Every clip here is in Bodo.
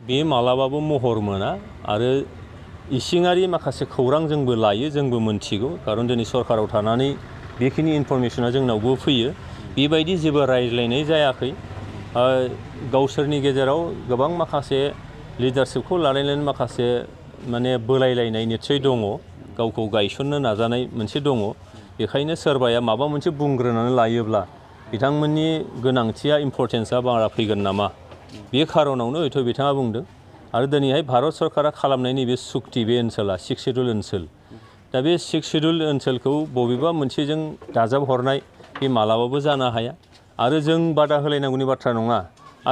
बे मालाबाबो महर मोना आरो इसिङारि माखासे खौरां जोंबो लायो जोंबो मोनथिगौ खारन जोंनि सरकाराव थानानै बेखिनि इनफरमेसना जोंनावबो फैयो बेबायदि जेबो रायज्लायनाय जायाखै गावसोरनि गेजेराव गोबां माखासे लिडारशिपखौ लालायनानै माखासे माने बोलायलायनाय निस्सय दङ गावखौ गायसननो नाजानाय मोनसे दङ बेखायनो सोरबाया माबा मोनसे बुंग्रोनानै लायोब्ला बिथांमोननि गोनांथिया इम्परटेन्सआ बारा फैगोन नामा बे खारनावनो हयथ' बिथाङा बुंदों आरो दिनैहाय भारत सरकारा खालामनाय नैबे सुक्ति बे ओनसोला 6 शेड्युल ओनसोल दा बे 6 शेड्युल ओनसोलखौ बबेबा मोनसेजों दाजाबहरनाय बे मालाबाबो जानो हाया आरो जों बादा होलायनांगौनि बाथ्रा नङा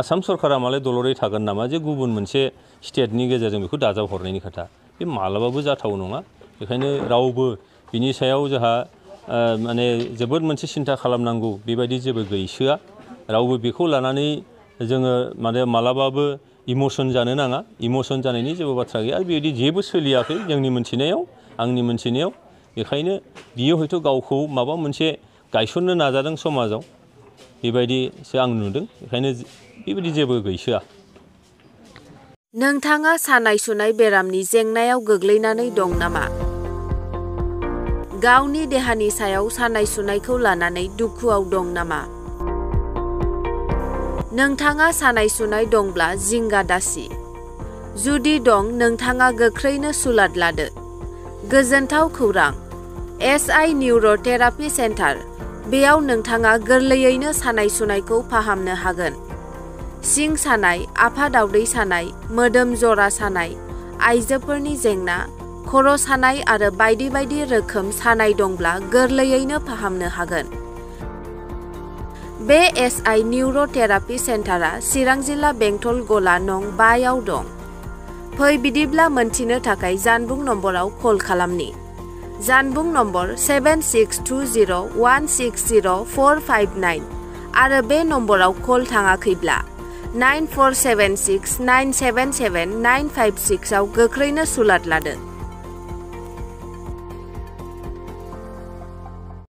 आसाम सरकारा मालाय दलरै थागोन नामा जे गुबुन मोनसे स्टेटनि गेजेरजों बेखौ दाजाबहरनायनि खोथा बे मालाबाबो जाथाव नङा बेखायनो रावबो बिनि सायाव जोंहा माने जोबोद मोनसे सिन्था खालामनांगौ बेबायदि जेबो गैसोआ रावबो बेखौ लानानै जोङो माने मालाबाबो इमोसन जानो नाङा इमोसन जानायनि जेबो बाथ्रा गैया आरो बेबायदि जेबो सोलियाखै जोंनि मोनथिनायाव आंनि मोनथिनायाव बेखायनो बियो हयथ' गावखौ माबा मोनसे गायसननो नाजादों समाजाव बेबायदिसो आं नुदों बेखायनो बेबायदि जेबो गैसोआ नोंथाङा सानाय सुनाय बेरामनि जेंनायाव गोग्लैनानै दं नामा गावनि देहानि सायाव सानाय सुनायखौ लानानै दुखुआव दं नामा नोंथाङा सानाय सुनाय दंब्ला जिंगा दासि जुदि दं नोंथाङा गोख्रैनो सुलाद लादो गोजोनथाव खौरां SI निउर'थेरापि सेन्टार बेयाव नोंथाङा गोरलैयैनो सानाय सुनायखौ फाहामनो हागोन सिं सानाय आफादावदै सानाय मोदोम जरा सानाय आइजोफोरनि जेंना खर' सानाय आरो बायदि बायदि रोखोम सानाय दंब्ला गोरलैयैनो फाहामनो हागोन बे SI निउर'थेरापि सेन्टारा चिरां जिल्ला बेंटल गला नं 5 आव दं फै बिदिब्ला मोनथिनो थाखाय जानबुं नम्बराव कल खालामनि जानबुं नम्बर 7620160459 आरो बे नम्बराव कल थाङाखैब्ला 9476977956 आव गोख्रैनो सुलाद लादो